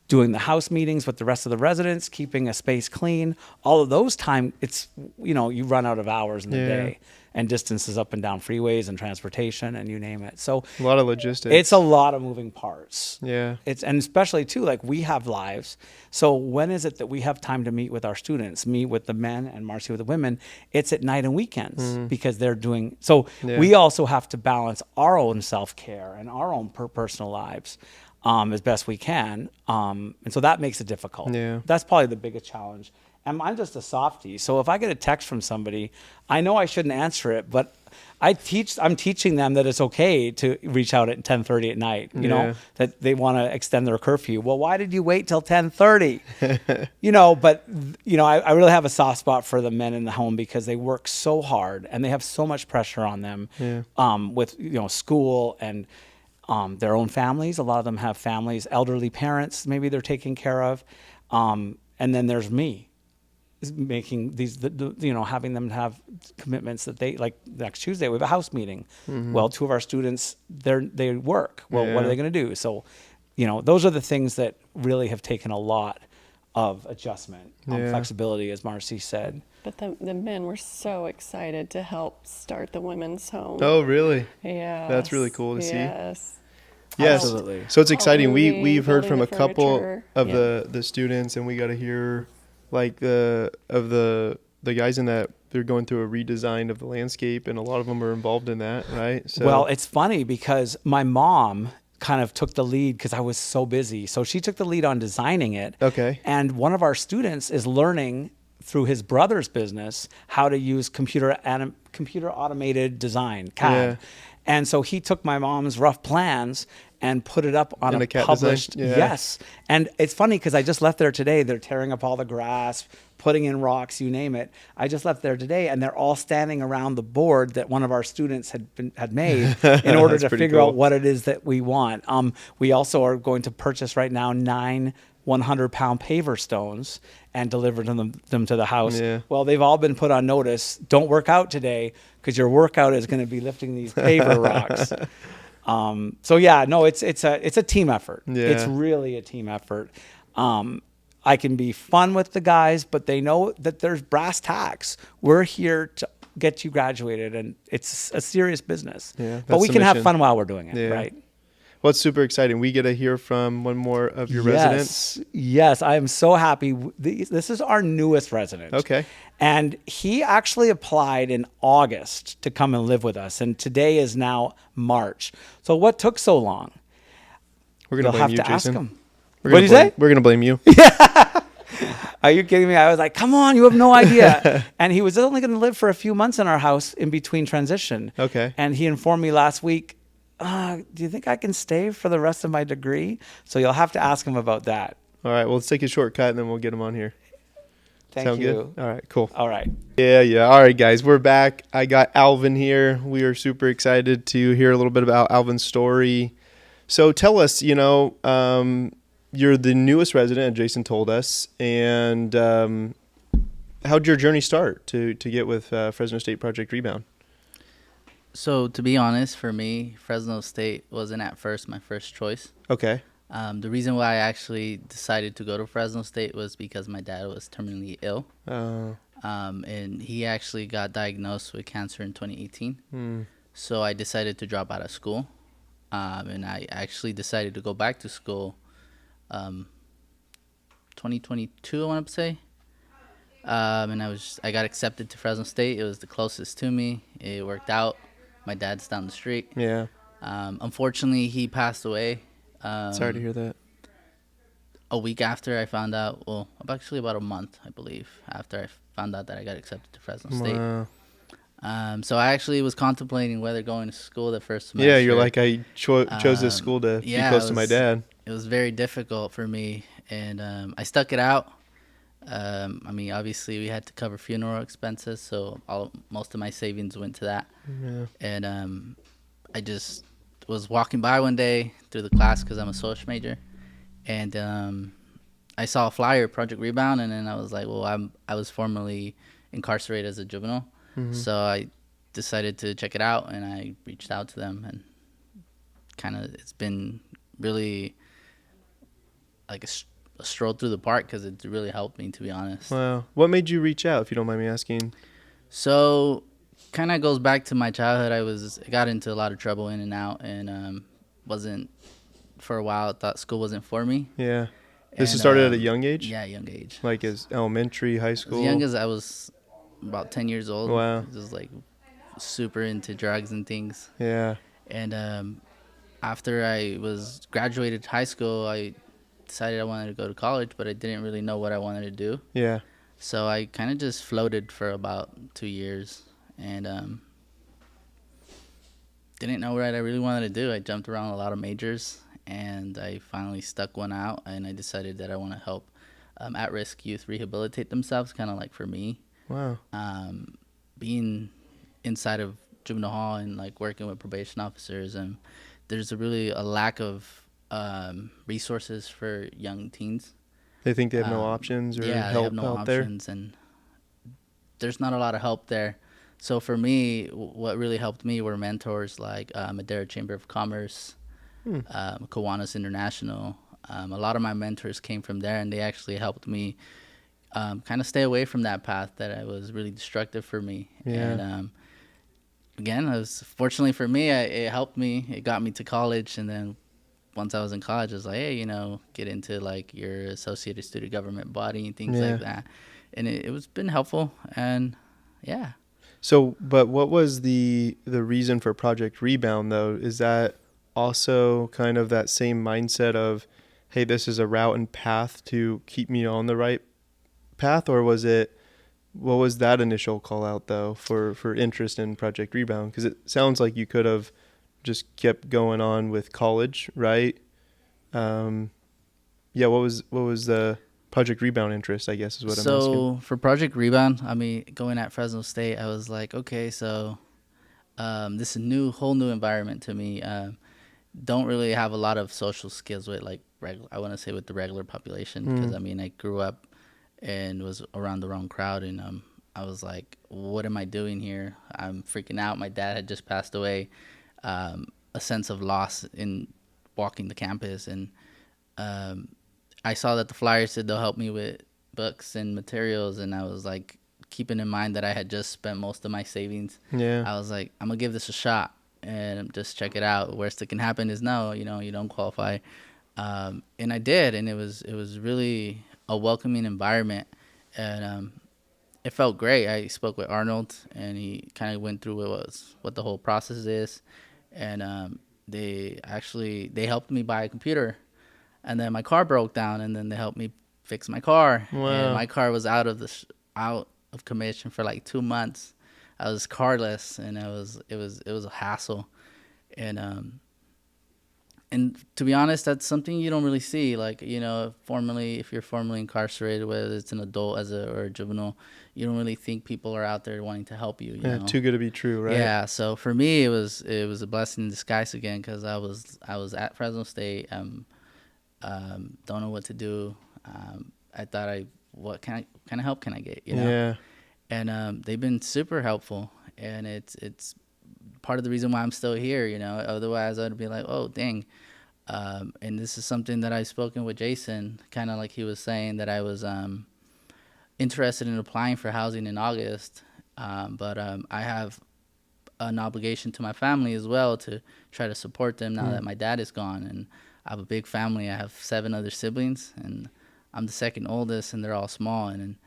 doing the house meetings with the rest of the residents, keeping a space clean, all of those time, it's, you run out of hours in the Yeah. day and distances up and down freeways and transportation and you name it. So a lot of logistics. it's a lot of moving parts. Yeah. And especially too, like we have lives. So when is it that we have time to meet with our students, meet with the men and Marci with the women? It's at night and weekends because they're doing, so Yeah. we also have to balance our own self-care and our own personal lives as best we can. And so that makes it difficult. Yeah. That's probably the biggest challenge. And I'm just a softie. So if I get a text from somebody, I know I shouldn't answer it, but I'm teaching them that it's okay to reach out at 10:30 at night, Yeah. that they want to extend their curfew. Well, why did you wait till 10:30? But I really have a soft spot for the men in the home because they work so hard and they have so much pressure on them Yeah. with, school and their own families. A lot of them have families, elderly parents, maybe they're taking care of. And then there's me, is making these, having them have commitments that they, like next Tuesday, we have a house meeting. Well, two of our students, they work. Well, what are they going to do? So, those are the things that really have taken a lot of adjustment, flexibility, as Marci said. But the men were so excited to help start the women's home. Oh, really? Yeah. That's really cool to see. Yes. Yes. Absolutely. So it's exciting. Moving, We've heard from a building the couple furniture. of the students, and we got to hear like the guys in that they're going through a redesign of the landscape, and a lot of them are involved in that, right? So, Well, it's funny because my mom kind of took the lead because I was so busy. So she took the lead on designing it. Okay. And one of our students is learning through his brother's business how to use computer automated design, CAD. Yeah. And so he took my mom's rough plans and put it up on In a a CAD published. design? Yeah. Yes. And it's funny because I just left there today. They're tearing up all the grass, putting in rocks, you name it. I just left there today, and they're all standing around the board that one of our students had made in order to pretty figure cool. out what it is that we want. We also are going to purchase right now 9 100-pound paver stones and deliver them to the house. Yeah. Well, they've all been put on notice. Don't work out today because your workout is going to be lifting these paver rocks. So yeah, no, it's a team effort. Yeah. It's really a team effort. I can be fun with the guys, but they know that there's brass tacks. We're here to get you graduated, and it's a serious business. Yeah, but that's we the can have mission. fun while we're doing it, Yeah. right? Well, it's super exciting. We get to hear from one more of your residents. Yes, I am so happy. This is our newest resident. Okay. And he actually applied in August to come and live with us. And today is now March. So what took so long? We're going You'll to blame have you, to Jason. ask him. We're What gonna did you say? We're going to blame you. Are you kidding me? I was like, come on, you have no idea. And he was only going to live for a few months in our house in between transition. Okay. And he informed me last week, do you think I can stay for the rest of my degree? So you'll have to ask him about that. All right. Well, let's take a shortcut, and then we'll get him on here. Thank Sound you. good? All right. Cool. All right. Yeah. All right, guys. We're back. I got Alvin here. We are super excited to hear a little bit about Alvin's story. So tell us, you're the newest resident, Jason told us, and how'd your journey start to get with Fresno State Project Rebound? So to be honest, for me, Fresno State wasn't at first my first choice. Okay. The reason why I actually decided to go to Fresno State was because my dad was terminally ill. And he actually got diagnosed with cancer in 2018. So I decided to drop out of school. And I actually decided to go back to school 2022, I want to say. And I got accepted to Fresno State. It was the closest to me. It worked out. My dad's down the street. Yeah. Unfortunately, he passed away. Sorry to hear that. A week after I found out, well, actually about a month, I believe, after I found out that I got accepted to Fresno State. Wow. So I actually was contemplating whether going to school the first semester. Yeah, you're like, I chose this school to be close to my dad. It was very difficult for me, and I stuck it out. Obviously, we had to cover funeral expenses, so most of my savings went to that. Yeah. And I just was walking by one day through the class because I'm a social major, and I saw a flyer, Project Rebound, and then I was like, well, I was formerly incarcerated as a juvenile, so I decided to check it out, and I reached out to them, and it's been really like a stroll through the park because it really helped me, to be honest. Wow. What made you reach out, if you don't mind me asking? So kind of goes back to my childhood. I got into a lot of trouble in and out, and wasn't, for a while, thought school wasn't for me. Yeah. This And, started at a young age? Yeah, young age. Like as elementary, high school? As young as I was about 10 years old. Wow. Just like super into drugs and things. Yeah. And after I was graduated high school, I decided I wanted to go to college, but I didn't really know what I wanted to do. Yeah. So I kind of just floated for about 2 years, and didn't know what I really wanted to do. I jumped around a lot of majors, and I finally stuck one out, and I decided that I want to help at-risk youth rehabilitate themselves, kind of like for me. Wow. Being inside of juvenile hall and like working with probation officers and there's really a lack of resources for young teens. They think they have no options or They have help no out there. options, and there's not a lot of help there. So for me, what really helped me were mentors like Madera Chamber of Commerce, Kiwanis International. A lot of my mentors came from there, and they actually helped me kind of stay away from that path that was really destructive for me. Yeah. And again, it was fortunately for me, it helped me. It got me to college, and then once I was in college, I was like, hey, get into like your associated student government body and things like that. And it was been helpful, and yeah. So, but what was the reason for Project Rebound though? Is that also kind of that same mindset of, hey, this is a route and path to keep me on the right path, or was it? What was that initial call out though for interest in Project Rebound? Because it sounds like you could have just kept going on with college, right? Yeah. What was the Project Rebound interest, I guess, is what I'm asking. So for Project Rebound, I mean, going at Fresno State, I was like, okay, so this is whole new environment to me. Don't really have a lot of social skills with like I want to say with the regular population, because I mean, I grew up and was around the wrong crowd, and I was like, what am I doing here? I'm freaking out. My dad had just passed away. A sense of loss in walking the campus, and I saw that the flyers said they'll help me with books and materials, and I was like, keeping in mind that I had just spent most of my savings. Yeah. I was like, I'm gonna give this a shot and just check it out. Worst that can happen is no, you don't qualify. And I did, and it was really a welcoming environment, and it felt great. I spoke with Arnold, and he kind of went through what the whole process is, and they helped me buy a computer. And then my car broke down, and then they helped me fix my car. Wow. And my car was out of commission for like 2 months. I was carless, and it was a hassle. And to be honest, that's something you don't really see. Like, if you're formerly incarcerated, whether it's an adult or a juvenile, you don't really think people are out there wanting to help you. You know? Too good to be true, right? Yeah. So for me, it was a blessing in disguise again, because I was at Fresno State. Don't know what to do. I thought what kind of help can I get? Yeah. And they've been super helpful, and it's part of the reason why I'm still here. Otherwise I'd be like, oh dang. And this is something that I've spoken with Jason, kind of like he was saying that I was interested in applying for housing in August, but I have an obligation to my family as well to try to support them now that my dad is gone, and I have a big family. I have 7 other siblings, and I'm the second oldest, and they're all small. And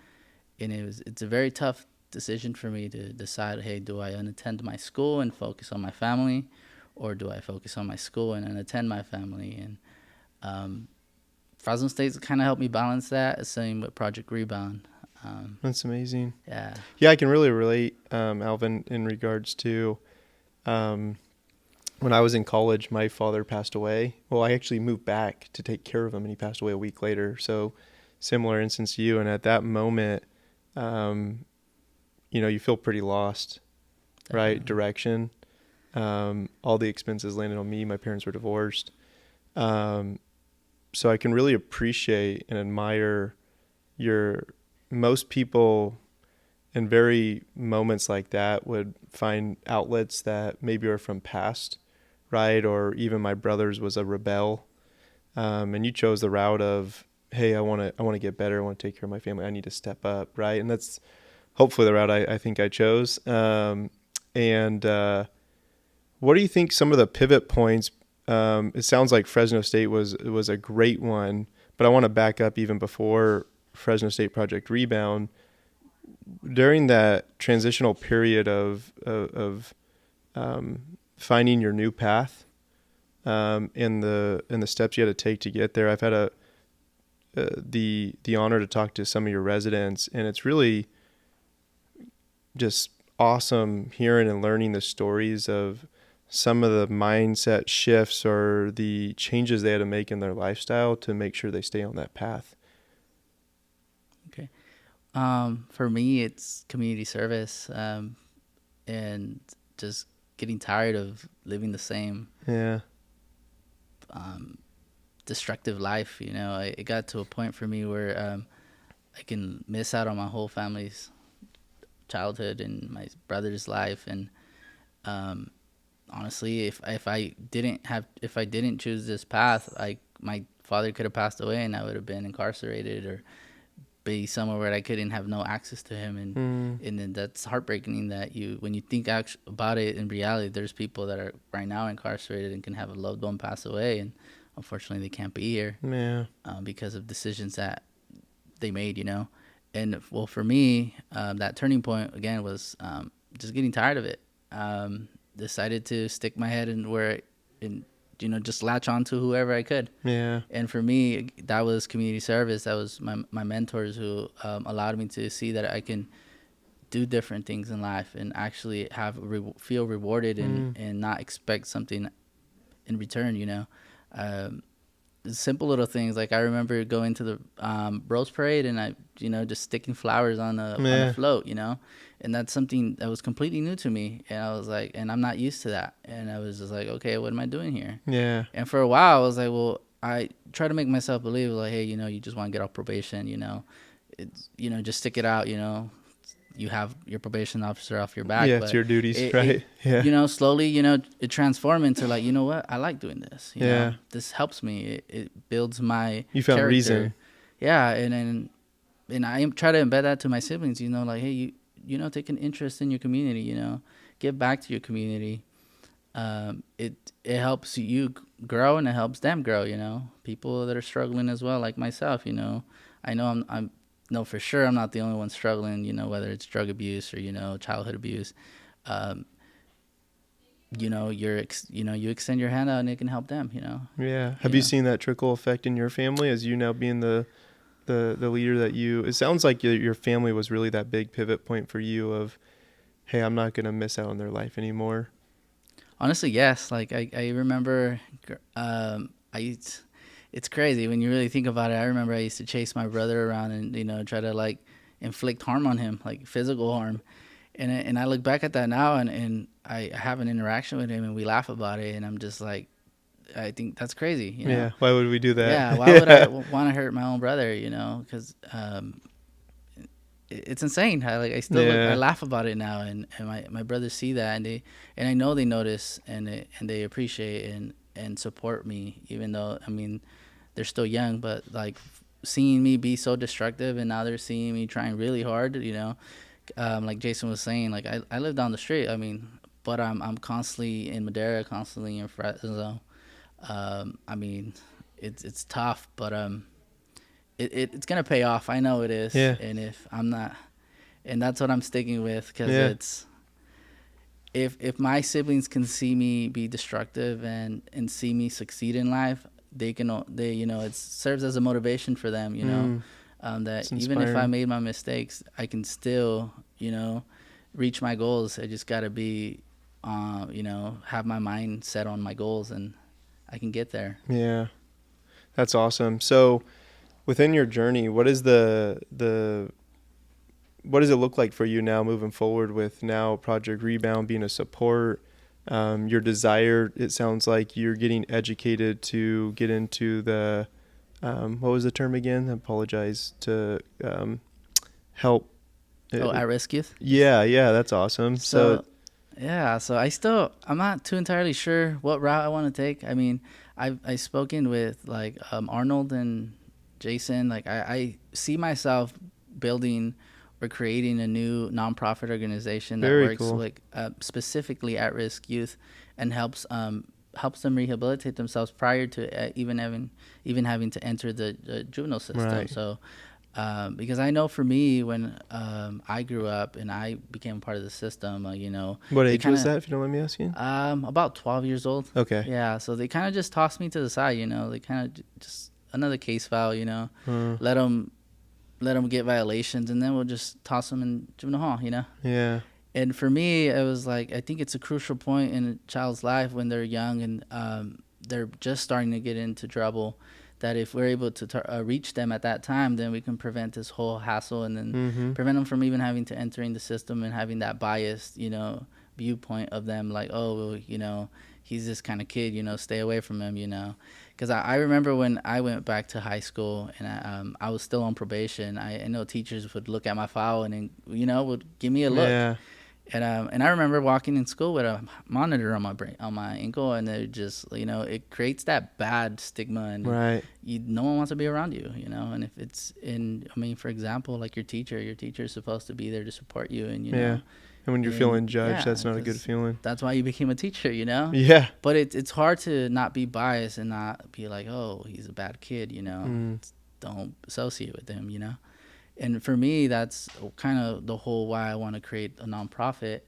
it's a very tough decision for me to decide, hey, do I unattend my school and focus on my family, or do I focus on my school and unattend my family? And Fresno State's kind of helped me balance that. Same with Project Rebound. That's amazing. Yeah. Yeah, I can really relate, Alvin, in regards to when I was in college, my father passed away. Well, I actually moved back to take care of him, and he passed away a week later. So similar instance to you. And at that moment, you feel pretty lost, right? Direction. All the expenses landed on me. My parents were divorced. So I can really appreciate and admire most people in very moments like that would find outlets that maybe are from past, right? Or even my brother's was a rebel. And you chose the route of, hey, I want to get better. I want to take care of my family. I need to step up, right? And that's hopefully the route I think I chose. And what do you think some of the pivot points? It sounds like Fresno State was a great one, but I want to back up even before Fresno State Project Rebound. During that transitional period of finding your new path, and the steps you had to take to get there, I've had the honor to talk to some of your residents, and it's really just awesome hearing and learning the stories of some of the mindset shifts or the changes they had to make in their lifestyle to make sure they stay on that path. Okay. For me, it's community service, and just getting tired of living the same. Yeah. destructive life. It got to a point for me where I can miss out on my whole family's childhood and my brother's life. And honestly, if I didn't choose this path, my father could have passed away and I would have been incarcerated or be somewhere where I couldn't have no access to him. And then that's heartbreaking that when you think about it in reality, there's people that are right now incarcerated and can have a loved one pass away, and unfortunately they can't be here because of decisions that they made. And well, for me, that turning point again was just getting tired of it. Decided to stick my head just latch on to whoever I could. Yeah. And for me, that was community service. That was my mentors who allowed me to see that I can do different things in life and actually feel rewarded and not expect something in return. Simple little things. Like I remember going to the Rose Parade and I, just sticking flowers on a float, and that's something that was completely new to me. And I was like, and I'm not used to that. And I was just like, okay, what am I doing here? Yeah. And for a while I was like, well, I try to make myself believe like, hey, you just want to get off probation, it's, just stick it out, you have your probation officer off your back. Yeah, it's your duties, right? Yeah. Slowly, it transformed into like, what? I like doing this. You know? This helps me. It builds my You found character. reason. Yeah, and I try to embed that to my siblings, like, hey, take an interest in your community, give back to your community. It helps you grow and it helps them grow, people that are struggling as well, like myself, I know I'm no, for sure I'm not the only one struggling, whether it's drug abuse or, childhood abuse. You extend your hand out and it can help them, Yeah. Have you seen that trickle effect in your family as you now being the leader that it sounds like your family was really that big pivot point for you of, hey, I'm not going to miss out on their life anymore? Honestly, yes. Like I remember, it's crazy when you really think about it. I remember I used to chase my brother around and, try to like inflict harm on him, like physical harm. And I look back at that now and I have an interaction with him and we laugh about it. And I'm just like, I think that's crazy. Yeah. Why would we do that? Yeah. Why would I want to hurt my own brother, because it's insane. I still I laugh about it now. And my brothers see that and I know they notice and they appreciate and support me, even though, they're still young, but like seeing me be so destructive and now they're seeing me trying really hard, like Jason was saying, like I live down the street, but I'm constantly in Madera, constantly in Fresno. It's tough, but it's gonna pay off. I know it is. Yeah. And if I'm not, and that's what I'm sticking with, because it's if my siblings can see me be destructive and see me succeed in life, it serves as a motivation for them, that even if I made my mistakes, I can still, reach my goals. I just got to be, have my mind set on my goals and I can get there. Yeah. That's awesome. So within your journey, what is what does it look like for you now moving forward with now Project Rebound being a support? Your desire, it sounds like you're getting educated to get into the, what was the term again? I apologize, to help. At-risk youth? Yeah, that's awesome. So I'm not too entirely sure what route I want to take. I've spoken with like Arnold and Jason. Like I see myself building or creating a new nonprofit organization that works like specifically at-risk youth and helps them rehabilitate themselves prior to even having to enter the juvenile system. Right. So because I know for me, when I grew up and I became part of the system, What age was that, if you don't mind me asking? About 12 years old. Okay. Yeah, so they kind of just tossed me to the side, they kind of just another case file, let them get violations, and then we'll just toss them in juvenile hall, Yeah. And for me, it was like, I think it's a crucial point in a child's life when they're young and they're just starting to get into trouble, that if we're able to reach them at that time, then we can prevent this whole hassle and then prevent them from even having to enter in the system and having that bias, viewpoint of them, like, oh, he's this kind of kid, stay away from him, because I remember when I went back to high school and I was still on probation. I know teachers would look at my file and then, would give me a look. Yeah. And I remember walking in school with a monitor on my ankle, and it just, it creates that bad stigma, and Right. no one wants to be around you, and if it's for example, like your teacher is supposed to be there to support you, and Yeah. And when you're feeling judged, yeah, that's not a good feeling. That's why you became a teacher, Yeah. But it's hard to not be biased and not be like, oh, he's a bad kid, Don't associate with him, And for me, that's kind of the whole why I want to create a nonprofit.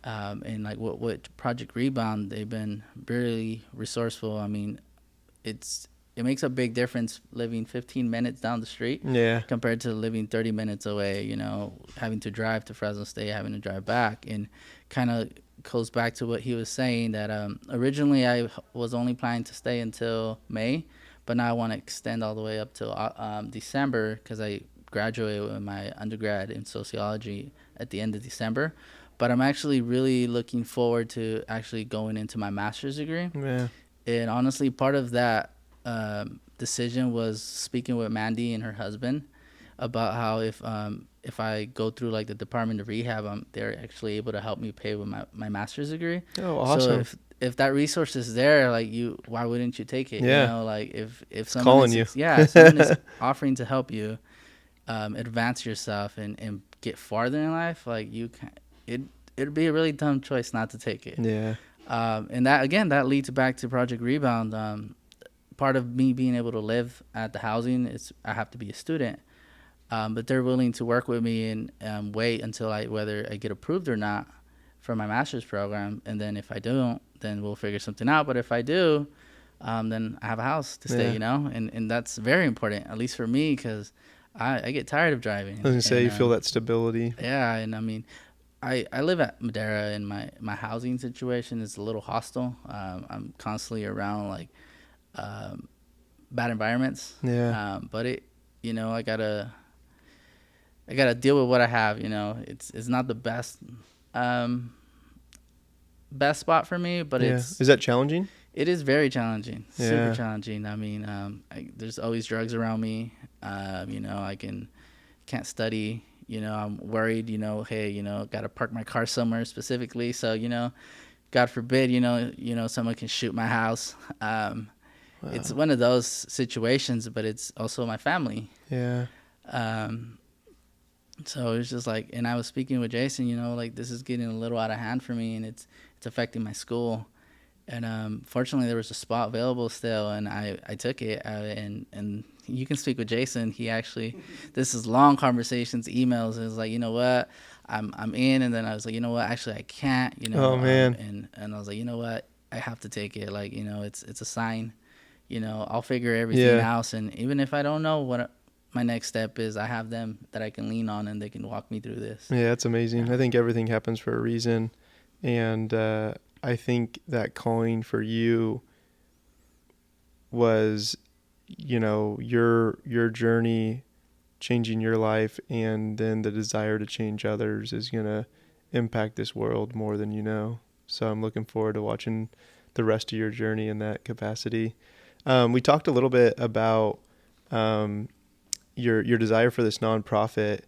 And like what Project Rebound, they've been really resourceful. I mean, it makes a big difference living 15 minutes down the street compared to living 30 minutes away, having to drive to Fresno State, having to drive back. And kind of goes back to what he was saying, that originally I was only planning to stay until May, but now I want to extend all the way up till December, because I graduated with my undergrad in sociology at the end of December. But I'm actually really looking forward to actually going into my master's degree. Yeah. And honestly, part of that decision was speaking with Mandy and her husband about how if I go through like the Department of Rehab, they're actually able to help me pay with my master's degree. Oh, awesome. So if that resource is there, like why wouldn't you take it? Yeah. Like if someone calling is, you. Yeah, someone is offering to help you advance yourself and get farther in life, like it'd be a really dumb choice not to take it. Yeah. And that leads back to Project Rebound. Part of me being able to live at the housing is I have to be a student, but they're willing to work with me and wait until whether I get approved or not for my master's program, and then if I don't, then we'll figure something out. But if I do, then I have a house to stay, and that's very important, at least for me, because I get tired of driving. I was gonna say, you feel that stability. Yeah, and I mean, I live at Madera, and my housing situation is a little hostile. I'm constantly around like bad environments. Yeah. But I gotta deal with what I have. It's not the best spot for me, but is that challenging? It is very challenging. Yeah. Super challenging. I mean, there's always drugs around me. I can't study. I'm worried. Hey, gotta park my car somewhere specifically. So God forbid, someone can shoot my house. Wow. It's one of those situations, but it's also my family. Yeah. So it's just like, and I was speaking with Jason, like this is getting a little out of hand for me, and it's affecting my school. And fortunately, there was a spot available still, and I took it. And you can speak with Jason. He actually, this is long conversations, emails. And it was like, you know what, I'm in. And then I was like, you know what, actually I can't. Oh man. And I was like, you know what, I have to take it. Like, it's a sign. I'll figure everything out. And even if I don't know what my next step is, I have them that I can lean on, and they can walk me through this. Yeah, that's amazing. I think everything happens for a reason. And I think that calling for you was, your journey changing your life, and then the desire to change others is going to impact this world more than you know. So I'm looking forward to watching the rest of your journey in that capacity. We talked a little bit about your desire for this nonprofit.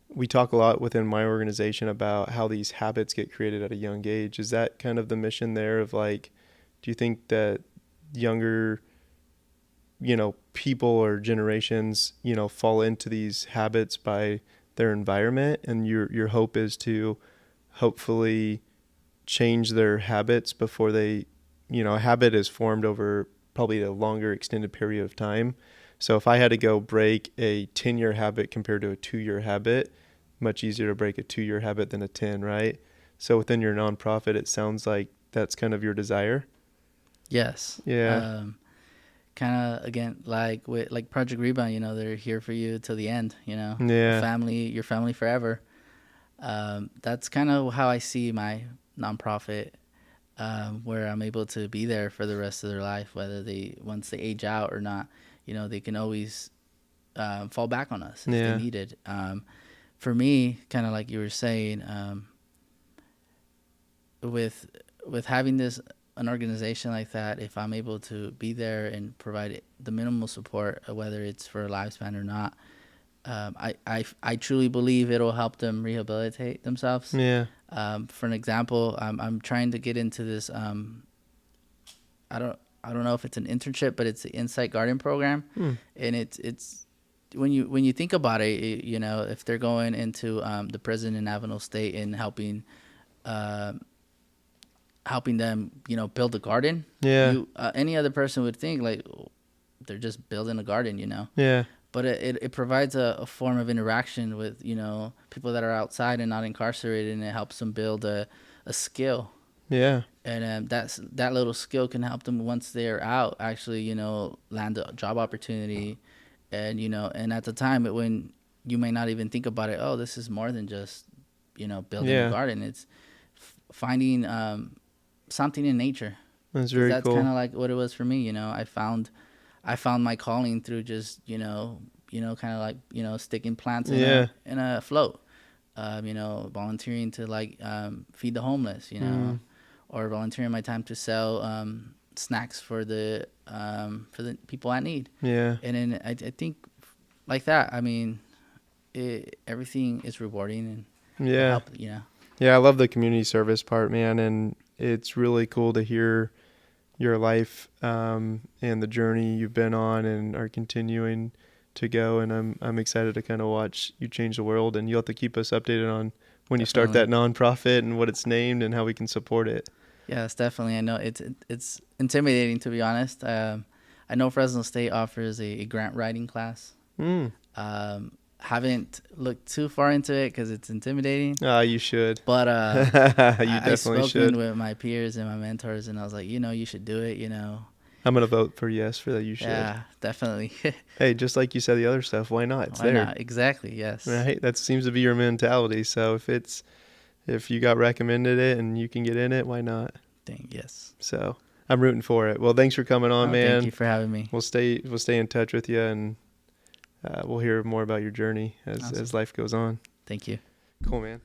We talk a lot within my organization about how these habits get created at a young age. Is that kind of the mission there of like, do you think that younger, people or generations, fall into these habits by their environment, and your hope is to hopefully change their habits before they, a habit is formed over probably a longer extended period of time. So if I had to go break a 10-year habit compared to a 2-year habit, much easier to break a 2-year habit than a 10, right? So within your nonprofit, it sounds like that's kind of your desire. Yes. Yeah. Kind of, again, like with Project Rebound, they're here for you till the end, Yeah. your family forever. That's kind of how I see my nonprofit, where I'm able to be there for the rest of their life, whether once they age out or not, they can always fall back on us if they need it. For me, kind of like you were saying, with having an organization like that, if I'm able to be there and provide the minimal support, whether it's for a lifespan or not, I truly believe it'll help them rehabilitate themselves. Yeah. For an example, I'm trying to get into this. I don't know if it's an internship, but it's the Insight Garden program, and it's when you think about it, you know, if they're going into the prison in Fresno State and helping them, you know, build a garden. Yeah. Any other person would think like they're just building a garden, you know. Yeah. But it provides a form of interaction with, you know, people that are outside and not incarcerated, and it helps them build a skill. Yeah. And that little skill can help them once they're out, actually, you know, land a job opportunity. And, you know, and at the time when you may not even think about it, oh, this is more than just, you know, building a garden. It's finding something in nature. That's very That's cool. kind of like what it was for me. You know, I found my calling through just, you know, kind of like, you know, sticking plants in a float, you know, volunteering to like feed the homeless, you know, or volunteering my time to sell snacks for the people at need. Yeah. And then I think like that, I mean, everything is rewarding and help, you know. Yeah, I love the community service part, man, and it's really cool to hear your life and the journey you've been on and are continuing to go. And I'm excited to kind of watch you change the world. And you'll have to keep us updated on when you start that nonprofit and what it's named and how we can support it. Yes, definitely. I know it's intimidating, to be honest. I know Fresno State offers a grant writing class. Haven't looked too far into it because it's intimidating. You should. But I've spoken with my peers and my mentors, and I was like, you know, you should do it, you know. I'm going to vote for yes for that. You should. Yeah, definitely. Hey, just like you said the other stuff, why not? It's why there. not? Exactly, yes. Right? That seems to be your mentality. So if you got recommended it and you can get in it, why not? Yes. So I'm rooting for it. Well, thanks for coming on, man. Thank you for having me. We'll stay in touch with you, and we'll hear more about your journey as life goes on. Thank you. Cool, man.